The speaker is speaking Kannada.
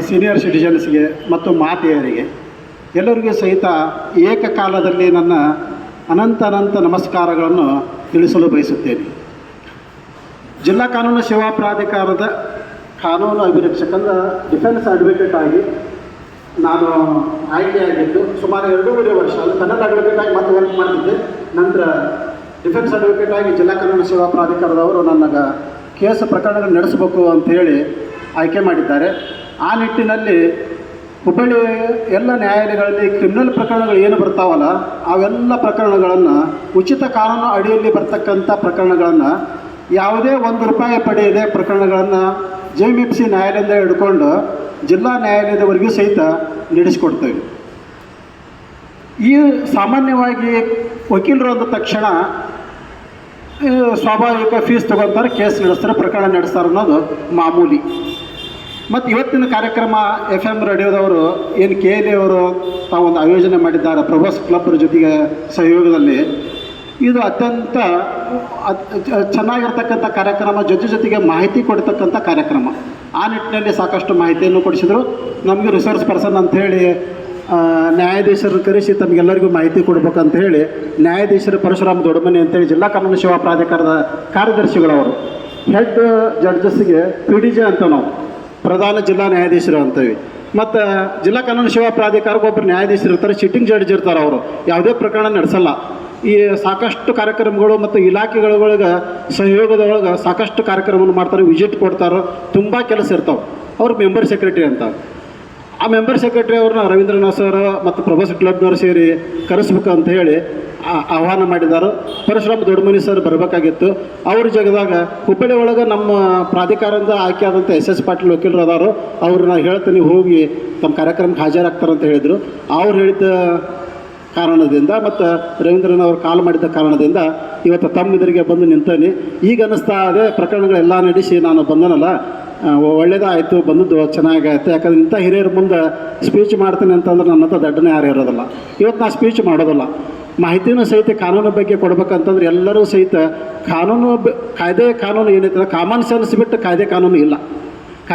ಸೀನಿಯರ್ ಸಿಟಿಜನ್ಸ್ಗೆ ಮತ್ತು ಮಾತೆಯರಿಗೆ ಎಲ್ಲರಿಗೂ ಸಹಿತ ಏಕಕಾಲದಲ್ಲಿ ನನ್ನ ಅನಂತ ನಮಸ್ಕಾರಗಳನ್ನು ತಿಳಿಸಲು ಬಯಸುತ್ತೇನೆ. ಜಿಲ್ಲಾ ಕಾನೂನು ಸೇವಾ ಪ್ರಾಧಿಕಾರದ ಕಾನೂನು ಅಭಿರಕ್ಷಕಂದ್ರ ಡಿಫೆನ್ಸ್ ಅಡ್ವೊಕೇಟ್ ಆಗಿ ನಾನು ಆಯ್ಕೆಯಾಗಿದ್ದು ಸುಮಾರು 2.5 ವರ್ಷ ಅಲ್ಲಿ ಕನ್ನಡ ಅಡ್ವೊಕೇಟ್ ಆಗಿ ಮತ್ತೆ ವರ್ಕ್ ಮಾಡ್ತಿದ್ದೆ. ನಂತರ ಡಿಫೆನ್ಸ್ ಅಡ್ವೊಕೇಟ್ ಆಗಿ ಜಿಲ್ಲಾ ಕಾನೂನು ಸೇವಾ ಪ್ರಾಧಿಕಾರದವರು ನನಗೆ ಕೇಸ್ ಪ್ರಕರಣಗಳು ನಡೆಸಬೇಕು ಅಂಥೇಳಿ ಆಯ್ಕೆ ಮಾಡಿದ್ದಾರೆ. ಆ ನಿಟ್ಟಿನಲ್ಲಿ ಹುಬ್ಬಳ್ಳಿ ಎಲ್ಲ ನ್ಯಾಯಾಲಯಗಳಲ್ಲಿ ಕ್ರಿಮಿನಲ್ ಪ್ರಕರಣಗಳು ಏನು ಬರ್ತಾವಲ್ಲ ಅವೆಲ್ಲ ಪ್ರಕರಣಗಳನ್ನು ಉಚಿತ ಕಾನೂನು ಅಡಿಯಲ್ಲಿ ಬರ್ತಕ್ಕಂಥ ಪ್ರಕರಣಗಳನ್ನು ಯಾವುದೇ ₹1 ಪಡೆಯದೆ ಪ್ರಕರಣಗಳನ್ನು JMFC ನ್ಯಾಯಾಲಯದಿಂದ ಹಿಡ್ಕೊಂಡು ಜಿಲ್ಲಾ ನ್ಯಾಯಾಲಯದವರೆಗೂ ಸಹಿತ ನಡೆಸಿಕೊಡ್ತೇವೆ. ಈ ಸಾಮಾನ್ಯವಾಗಿ ವಕೀಲರು ಅಂದ ತಕ್ಷಣ ಸ್ವಾಭಾವಿಕ ಫೀಸ್ ತೊಗೊತಾರೆ, ಕೇಸ್ ನಡೆಸ್ತಾರೆ, ಪ್ರಕರಣ ನಡೆಸ್ತಾರೆ ಅನ್ನೋದು ಮಾಮೂಲಿ. ಮತ್ತು ಇವತ್ತಿನ ಕಾರ್ಯಕ್ರಮ FM ರೇಡಿಯೋದವರು ಏನು KLA ಅವರು ತಾವೊಂದು ಆಯೋಜನೆ ಮಾಡಿದ್ದಾರೆ ಪ್ರವಾಸ್ ಕ್ಲಬ್ರ ಜೊತೆಗೆ ಸಹಯೋಗದಲ್ಲಿ. ಇದು ಅತ್ಯಂತ ಚೆನ್ನಾಗಿರ್ತಕ್ಕಂಥ ಕಾರ್ಯಕ್ರಮ, ಜೊತೆಗೆ ಮಾಹಿತಿ ಕೊಡ್ತಕ್ಕಂಥ ಕಾರ್ಯಕ್ರಮ. ಆ ನಿಟ್ಟಿನಲ್ಲಿ ಸಾಕಷ್ಟು ಮಾಹಿತಿಯನ್ನು ಕೊಡಿಸಿದರು. ನಮಗೆ ರಿಸೋರ್ಸ್ ಪರ್ಸನ್ ಅಂಥೇಳಿ ನ್ಯಾಯಾಧೀಶರನ್ನು ಕರೆಸಿ ತಮಗೆಲ್ಲರಿಗೂ ಮಾಹಿತಿ ಕೊಡ್ಬೇಕಂತ ಹೇಳಿ ನ್ಯಾಯಾಧೀಶರು ಪರಶುರಾಮ್ ದೊಡ್ಡಮನಿ ಅಂತೇಳಿ ಜಿಲ್ಲಾ ಕಾನೂನು ಸೇವಾ ಪ್ರಾಧಿಕಾರದ ಕಾರ್ಯದರ್ಶಿಗಳವರು, ಹೆಡ್ ಜಡ್ಜಸ್ಗೆ PDJ ಅಂತ ನಾವು ಪ್ರಧಾನ ಜಿಲ್ಲಾ ನ್ಯಾಯಾಧೀಶರು ಅಂತೀವಿ. ಮತ್ತು ಜಿಲ್ಲಾ ಕಾನೂನು ಸೇವಾ ಪ್ರಾಧಿಕಾರಕ್ಕೆ ಒಬ್ಬರು ನ್ಯಾಯಾಧೀಶರು ಇರ್ತಾರೆ, ಸಿಟ್ಟಿಂಗ್ ಜಡ್ಜ್ ಇರ್ತಾರೆ. ಅವರು ಯಾವುದೇ ಪ್ರಕರಣ ನಡೆಸಲ್ಲ. ಈ ಸಾಕಷ್ಟು ಕಾರ್ಯಕ್ರಮಗಳು ಮತ್ತು ಇಲಾಖೆಗಳೊಳಗೆ ಸಹಯೋಗದೊಳಗೆ ಸಾಕಷ್ಟು ಕಾರ್ಯಕ್ರಮವನ್ನು ಮಾಡ್ತಾರೆ, ವಿಸಿಟ್ ಕೊಡ್ತಾರೆ, ತುಂಬ ಕೆಲಸ ಇರ್ತಾವೆ. ಅವರು ಮೆಂಬರ್ ಸೆಕ್ರೆಟರಿ ಅಂತ. ಆ ಮೆಂಬರ್ ಸೆಕ್ರೆಟರಿ ಅವ್ರನ್ನ ರವೀಂದ್ರನಾಥ್ ಸರ್ ಮತ್ತು ಪ್ರವಾಸ ಕ್ಲಬ್ನವ್ರು ಸೇರಿ ಕರೆಸ್ಬೇಕು ಅಂತ ಹೇಳಿ ಆಹ್ವಾನ ಮಾಡಿದ್ದಾರೆ. ಪರಶುರಾಮ್ ದೊಡ್ಡಮನಿ ಸರ್ ಬರಬೇಕಾಗಿತ್ತು. ಅವ್ರ ಜಾಗದಾಗ ಹುಬ್ಬಳ್ಳಿ ಒಳಗೆ ನಮ್ಮ ಪ್ರಾಧಿಕಾರದಿಂದ ಆಯ್ಕೆ ಆದಂಥ SS ಪಾಟೀಲ್ ವಕೀಲರು ಅದಾರು, ಅವ್ರನ್ನ ಹೇಳ್ತೀನಿ ಹೋಗಿ ತಮ್ಮ ಕಾರ್ಯಕ್ರಮಕ್ಕೆ ಹಾಜರಾಗ್ತಾರಂತ ಹೇಳಿದರು. ಅವ್ರು ಹೇಳಿದ ಕಾರಣದಿಂದ ಮತ್ತು ರವೀಂದ್ರನ್ ಅವರು ಕಾಲ್ ಮಾಡಿದ ಕಾರಣದಿಂದ ಇವತ್ತು ತಮ್ಮ ಎದುರಿಗೆ ಬಂದು ನಿಂತೇನೆ. ಈಗ ಅನ್ನಿಸ್ತಾ ಅದೇ ಪ್ರಕರಣಗಳೆಲ್ಲ ನಡೆಸಿ ನಾನು ಬಂದನಲ್ಲ, ಒಳ್ಳೇದಾಯಿತು, ಬಂದದ್ದು ಚೆನ್ನಾಗಾಯ್ತು. ಯಾಕಂದ್ರೆ ಇಂಥ ಹಿರಿಯರ ಮುಂದೆ ಸ್ಪೀಚ್ ಮಾಡ್ತೀನಿ ಅಂತಂದ್ರೆ ನನ್ನ ಹತ್ರ ದಡ್ಡನೇ ಯಾರು ಇರೋದಿಲ್ಲ. ಇವತ್ತು ನಾನು ಸ್ಪೀಚ್ ಮಾಡೋದಿಲ್ಲ, ಮಾಹಿತಿನೂ ಸಹಿತ ಕಾನೂನು ಬಗ್ಗೆ ಕೊಡ್ಬೇಕಂತಂದ್ರೆ ಎಲ್ಲರೂ ಸಹಿತ ಕಾನೂನು ಕಾಯ್ದೆ ಕಾನೂನು ಏನೈತೆ ಕಾಮನ್ ಸೆನ್ಸ್ ಬಿಟ್ಟು ಕಾಯ್ದೆ ಕಾನೂನು ಇಲ್ಲ.